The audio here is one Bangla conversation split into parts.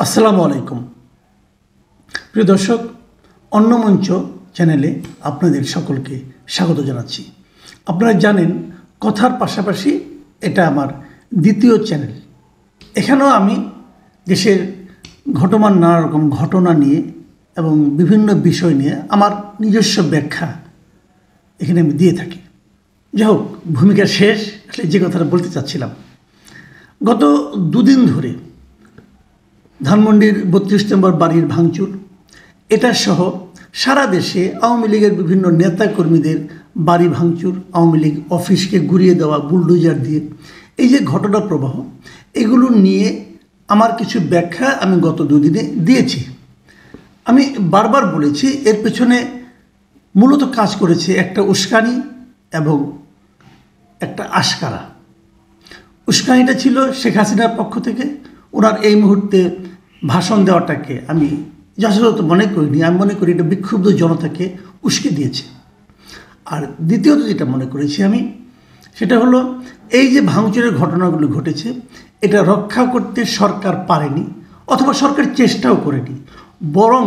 আসসালামু আলাইকুম প্রিয় দর্শক, অন্যমঞ্চ চ্যানেলে আপনাদের সকলকে স্বাগত জানাচ্ছি। আপনারা জানেন, কথার পাশাপাশি এটা আমার দ্বিতীয় চ্যানেল। এখানেও আমি দেশের ঘটমান নানা রকম ঘটনা নিয়ে এবং বিভিন্ন বিষয় নিয়ে আমার নিজস্ব ব্যাখ্যা এখানে আমি দিয়ে থাকি। যাই হোক, ভূমিকা শেষ। আসলে যে কথাটা বলতে চাচ্ছিলাম, গত দুদিন ধরে ধানমন্ডির 32 নম্বর বাড়ির ভাঙচুর, এটা সহ সারা দেশে আওয়ামী লীগের বিভিন্ন নেতাকর্মীদের বাড়ি ভাঙচুর, আওয়ামী লীগ অফিসকে গুড়িয়ে দেওয়া বুলডোজার দিয়ে, এই যে ঘটনা প্রবাহ, এগুলো নিয়ে আমার কিছু ব্যাখ্যা আমি গত দুদিনে দিয়েছি। আমি বারবার বলেছি, এর পেছনে মূলত কাজ করেছে একটা উস্কানি এবং একটা আশকারা। উস্কানিটা ছিল শেখ হাসিনার পক্ষ থেকে। ওনার এই মুহূর্তে ভাষণ দেওয়াটাকে আমি যথাযথ মনে করিনি। আমি মনে করি এটা বিক্ষুব্ধ জনতাকে উস্কে দিয়েছে। আর দ্বিতীয়ত যেটা মনে করেছি আমি, সেটা হলো এই যে ভাঙচুরের ঘটনাগুলো ঘটেছে, এটা রক্ষা করতে সরকার পারেনি, অথবা সরকার চেষ্টাও করেনি। বরং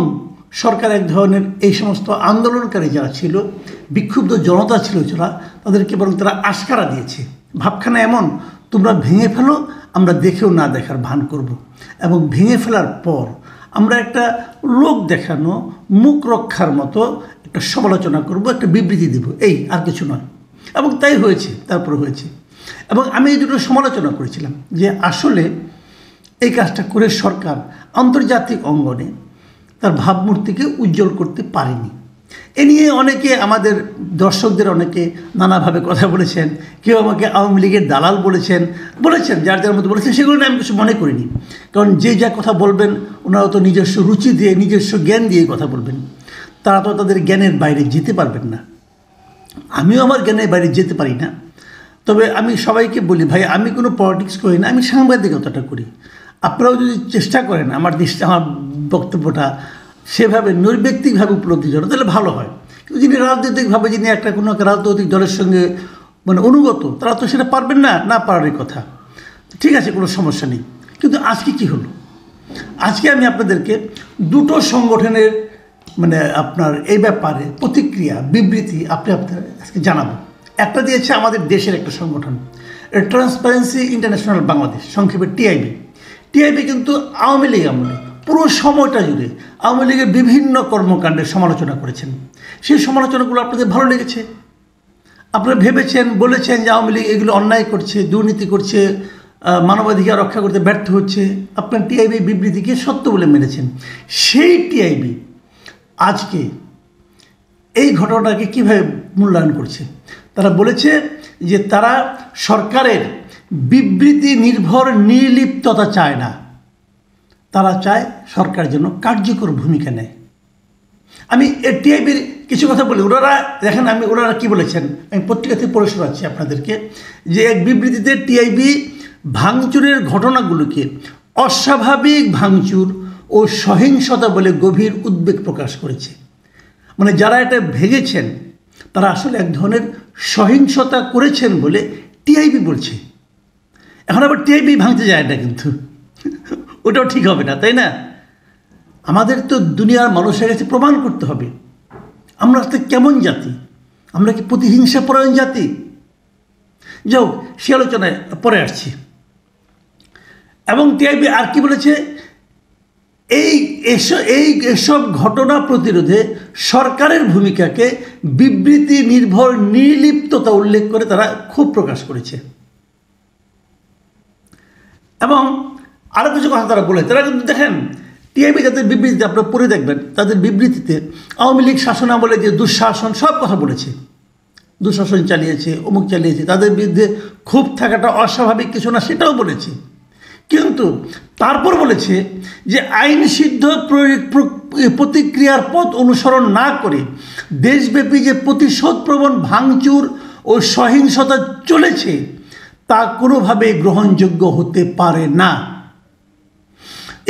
সরকার এক ধরনের এই সমস্ত আন্দোলনকারী যারা ছিল, বিক্ষুব্ধ জনতা ছিল যারা, তাদেরকে বরং তারা আশকারা দিয়েছে। ভাবখানা এমন, তোমরা ভেঙে ফেলো, আমরা দেখেও না দেখার ভান করব। এবং ভেঙে ফেলার পর আমরা একটা লোক দেখানো, মুখ রক্ষার মতো একটা সমালোচনা করব, একটা বিবৃতি দেব, এই আর কিছু নয়। এবং তাই হয়েছে, তারপর হয়েছে। এবং আমি এই দুটো সমালোচনা করেছিলাম যে আসলে এই কাজটা করে সরকার আন্তর্জাতিক অঙ্গনে তার ভাবমূর্তিকে উজ্জ্বল করতে পারেনি। এ নিয়ে অনেকে, আমাদের দর্শকদের অনেকে নানাভাবে কথা বলেছেন। কেউ আমাকে আওয়ামী লীগের দালাল বলেছেন, যার যার মতো বলেছেন। সেগুলো নিয়ে আমি কিছু মনে করিনি, কারণ যে যা কথা বলবেন ওনারা তো নিজস্ব রুচি দিয়ে, নিজস্ব জ্ঞান দিয়ে কথা বলবেন। তারা তো তাদের জ্ঞানের বাইরে যেতে পারবেন না। আমিও আমার জ্ঞানের বাইরে যেতে পারি না। তবে আমি সবাইকে বলি, ভাই, আমি কোনো পলিটিক্স করি না, আমি সাংবাদিকতাটা করি। আপনারাও যদি চেষ্টা করেন আমার বক্তব্যটা সেভাবে নৈর্ব্যক্তিকভাবে উপলব্ধি করেন, তাহলে ভালো হয়। কিন্তু যিনি রাজনৈতিকভাবে, যিনি কোনো রাজনৈতিক দলের সঙ্গে অনুগত, তারা তো সেটা পারবেন না, না পারারই কথা। ঠিক আছে, কোনো সমস্যা নেই। কিন্তু আজকে কি হলো? আজকে আমি আপনাদেরকে দুটো সংগঠনের আপনার এই ব্যাপারে প্রতিক্রিয়া, বিবৃতি আপনাদের আজকে জানাবো। একটা দিয়েছে আমাদের দেশের একটা সংগঠন, ট্রান্সপারেন্সি ইন্টারন্যাশনাল বাংলাদেশ, সংক্ষেপে টিআইবি। টিআইবি কিন্তু আওয়ামী লীগ আমলে পুরো সময়টা জুড়ে আওয়ামী লীগের বিভিন্ন কর্মকাণ্ডের সমালোচনা করেছেন। সেই সমালোচনাগুলো আপনাদের ভালো লেগেছে। আপনারা ভেবেছেন, বলেছেন যে আওয়ামী লীগ এগুলো অন্যায় করছে, দুর্নীতি করছে, মানবাধিকার রক্ষা করতে ব্যর্থ হচ্ছে। আপনার টিআইবি বিবৃতিকে সত্য বলে মেনেছেন। সেই টিআইবি আজকে এই ঘটনাটাকে কীভাবে মূল্যায়ন করছে? তারা বলেছে যে তারা সরকারের বিবৃতি নির্ভর নির্লিপ্ততা চায় না, তারা চায় সরকার যেন কার্যকর ভূমিকা নেয়। আমি টিআইবির কিছু কথা বলি। ওনারা দেখেন, ওনারা কী বলেছেন, আমি পত্রিকা থেকে পড়ে শোনাচ্ছি আপনাদেরকে, যে এক বিবৃতিতে টিআইবি ভাঙচুরের ঘটনাগুলোকে অস্বাভাবিক ভাঙচুর ও সহিংসতা বলে গভীর উদ্বেগ প্রকাশ করেছে। যারা এটা ভেঙেছেন তারা আসলে এক ধরনের সহিংসতা করেছেন বলে টিআইবি বলছে। এখন আবার টিআইবি ভাঙতে যায় না, কিন্তু ওটাও ঠিক হবে না, তাই না? আমাদের তো দুনিয়ার মানুষের কাছে প্রমাণ করতে হবে আমরা তো কেমন জাতি। আমরা কি প্রতিহিংসা পরায়ণ জাতি? যাই হোক, সে আলোচনায় পরে আসছি। এবং টিআইবি আর কি বলেছে, এসব ঘটনা প্রতিরোধে সরকারের ভূমিকাকে বিবৃতি নির্ভর নির্লিপ্ততা উল্লেখ করে তারা ক্ষোভ প্রকাশ করেছে। এবং আরও কিছু কথা তারা বলে, তারা কিন্তু দেখেন টিআইবি যাদের বিবৃতিতে আপনারা পড়ে দেখবেন, তাদের বিবৃতিতে আওয়ামী লীগ শাসন আমলে যে দুঃশাসন, সব কথা বলেছে। দুঃশাসন চালিয়েছে, অমুক চালিয়েছে, তাদের বিরুদ্ধে ক্ষোভ থাকাটা অস্বাভাবিক কিছু না, সেটাও বলেছে। কিন্তু তারপর বলেছে যে আইনসিদ্ধ প্রতিক্রিয়ার পথ অনুসরণ না করে দেশব্যাপী যে প্রতিশোধপ্রবণ ভাঙচুর ও সহিংসতা চলেছে তা কোনোভাবেই গ্রহণযোগ্য হতে পারে না।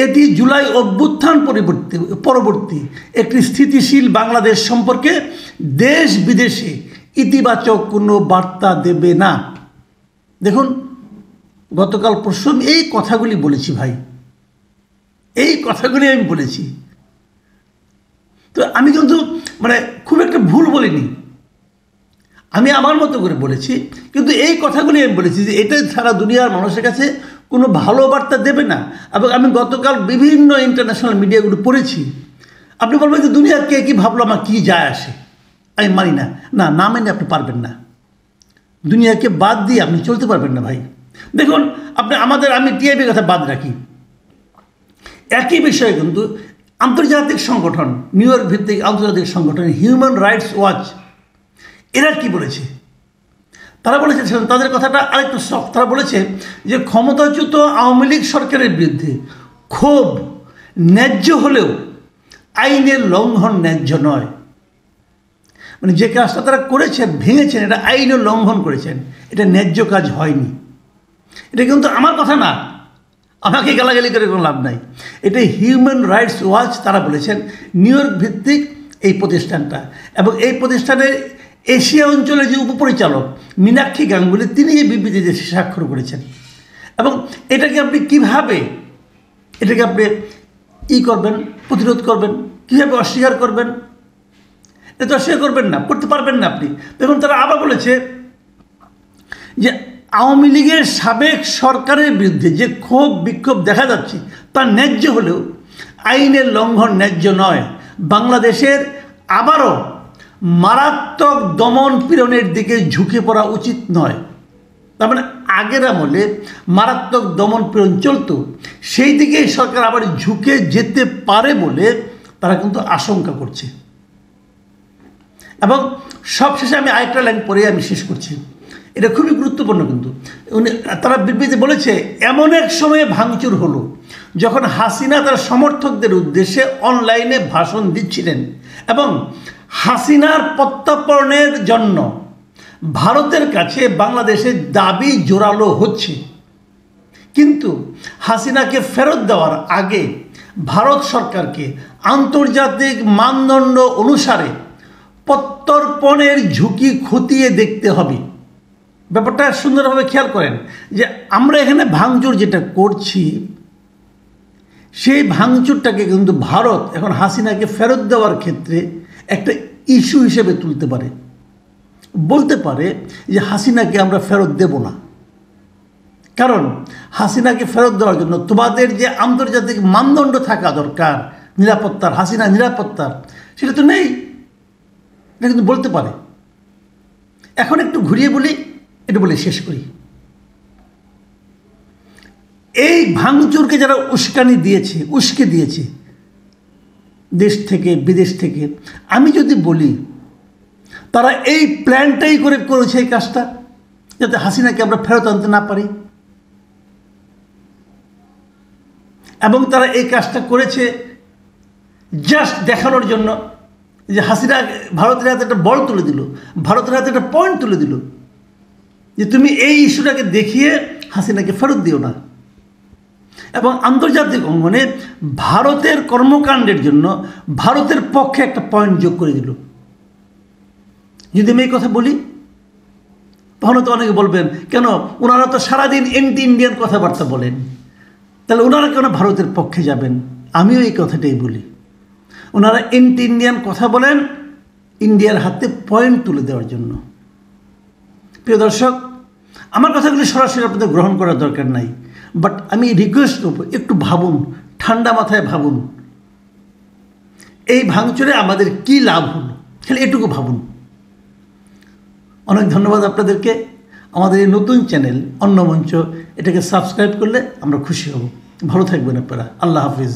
এটি জুলাই অভ্যুত্থান পরবর্তী একটি স্থিতিশীল বাংলাদেশ সম্পর্কে দেশ বিদেশে ইতিবাচক কোনো বার্তা দেবে না। দেখুন, গতকাল পরশু এই কথাগুলি বলেছি ভাই, এই কথাগুলি আমি বলেছি। তো আমি কিন্তু মানে খুব একটা ভুল বলিনি, আমি আমার মতো করে বলেছি, কিন্তু এই কথাগুলি আমি বলেছি যে এটা সারা দুনিয়ার মানুষের কাছে কোনো ভালো বার্তা দেবে না। এবং আমি গতকাল বিভিন্ন ইন্টারন্যাশনাল মিডিয়াগুলো পড়েছি। আপনি বলবেন যে দুনিয়ার কে কী ভাবলো আমার কী যায় আসে, আমি মানি না। না মেনে আপনি পারবেন না, দুনিয়াকে বাদ দিয়ে আপনি চলতে পারবেন না ভাই। দেখুন আপনি আমি টিআইবির কথা বাদ রাখি, একই বিষয়ে কিন্তু আন্তর্জাতিক সংগঠন, নিউ ইয়র্ক ভিত্তিক আন্তর্জাতিক সংগঠন হিউম্যান রাইটস ওয়াচ, এরা কি বলেছে? তারা বলেছে, তাদের কথাটা আরেকটু শক্ত। তারা বলেছে যে ক্ষমতাচ্যুত আওয়ামী লীগ সরকারের বিরুদ্ধে ক্ষোভ ন্যায্য হলেও আইনের লঙ্ঘন ন্যায্য নয়। মানে যে কাজটা তারা করেছেন, ভেঙেছেন, এটা আইনের লঙ্ঘন করেছেন, এটা ন্যায্য কাজ হয়নি। এটা কিন্তু আমার কথা না, আমাকে গালাগালি করে কোনো লাভ নাই। এটা হিউম্যান রাইটস ওয়াচ তারা বলেছেন, নিউ ইয়র্ক ভিত্তিক এই প্রতিষ্ঠানটা। এবং এই প্রতিষ্ঠানের এশিয়া অঞ্চলের যে উপপরিচালক মীনাক্ষী গাঙ্গুলি, তিনি এই বিবৃতিতে স্বাক্ষর করেছেন। এবং এটাকে আপনি কীভাবে করবেন, প্রতিরোধ করবেন, কীভাবে অস্বীকার করবেন? এটা তো অস্বীকার করবেন না, করতে পারবেন না আপনি। দেখুন তারা আবার বলেছে যে আওয়ামী লীগের সাবেক সরকারের বিরুদ্ধে যে ক্ষোভ বিক্ষোভ দেখা যাচ্ছে তা ন্যায্য হলেও আইনের লঙ্ঘন ন্যায্য নয়। বাংলাদেশের আবারও মারাত্মক দমন পীড়নের দিকে ঝুঁকে পড়া উচিত নয়। তার মানে আগের আমলে মারাত্মক দমন পীড়ন চলতো, সেই দিকে সরকার আবার ঝুঁকে যেতে পারে বলে তারা কিন্তু আশঙ্কা করছে। এবং সবশেষে আমি আরেকটা লাইন পরে আমি শেষ করছি, এটা খুবই গুরুত্বপূর্ণ। কিন্তু তারা বিবৃতি বলেছে, এমন এক সময়ে ভাঙচুর হলো যখন হাসিনা তার সমর্থকদের উদ্দেশ্যে অনলাইনে ভাষণ দিচ্ছিলেন এবং হাসিনার প্রত্যর্পণের জন্য ভারতের কাছে বাংলাদেশের দাবি জোরালো হচ্ছে। কিন্তু হাসিনাকে ফেরত দেওয়ার আগে ভারত সরকারকে আন্তর্জাতিক মানদণ্ড অনুসারে প্রত্যর্পণের ঝুঁকি খতিয়ে দেখতে হবে। ব্যাপারটা সুন্দরভাবে খেয়াল করেন যে আমরা এখানে ভাঙচুর যেটা করছি, সেই ভাঙচুরটাকে কিন্তু ভারত এখন হাসিনাকে ফেরত দেওয়ার ক্ষেত্রে একটা ইস্যু হিসেবে তুলতে পারে, বলতে পারে যে হাসিনাকে আমরা ফেরত দেব না, কারণ হাসিনাকে ফেরত দেওয়ার জন্য তোমাদের যে আন্তর্জাতিক মানদণ্ড থাকা দরকার নিরাপত্তার, হাসিনা নিরাপত্তার, সেটা তো নেই। এটা কিন্তু বলতে পারে। এখন একটু ঘুরিয়ে বলি, এটা বলে শেষ করি। এই ভাঙচুরকে যারা উস্কে দিয়েছে দেশ থেকে বিদেশ থেকে, আমি যদি বলি তারা এই প্ল্যানটাই করেছে এই কাজটা, যাতে হাসিনাকে আমরা ফেরত আনতে না পারি। এবং তারা এই কাজটা করেছে জাস্ট দেখানোর জন্য যে হাসিনা ভারতের হাতে একটা বল তুলে দিল, ভারতের হাতে একটা পয়েন্ট তুলে দিল যে তুমি এই ইস্যুটাকে দেখিয়ে হাসিনাকে ফেরত দিও না। এবং আন্তর্জাতিক অঙ্গনে ভারতের কর্মকাণ্ডের জন্য ভারতের পক্ষে একটা পয়েন্ট যোগ করে দিল। যদি আমি এই কথা বলি তাহলে তো অনেকে বলবেন, কেন ওনারা তো সারাদিন এন্টি ইন্ডিয়ান কথাবার্তা বলেন, তাহলে ওনারা কেন ভারতের পক্ষে যাবেন? আমিও এই কথাটাই বলি, ওনারা এন্টি ইন্ডিয়ান কথা বলেন ইন্ডিয়ার হাতে পয়েন্ট তুলে দেওয়ার জন্য। প্রিয় দর্শক, আমার কথাগুলি সরাসরি আপনাদের গ্রহণ করার দরকার নাই, বাট আমি রিকোয়েস্ট করব, একটু ভাবুন, ঠান্ডা মাথায় ভাবুন, এই ভাঙচুরে আমাদের কি লাভ হলো, খালি এটুকু ভাবুন। অনেক ধন্যবাদ আপনাদেরকে। আমাদের এই নতুন চ্যানেল অন্য মঞ্চ, এটাকে সাবস্ক্রাইব করলে আমরা খুশি হব। ভালো থাকবেন আপনারা। আল্লাহ হাফিজ।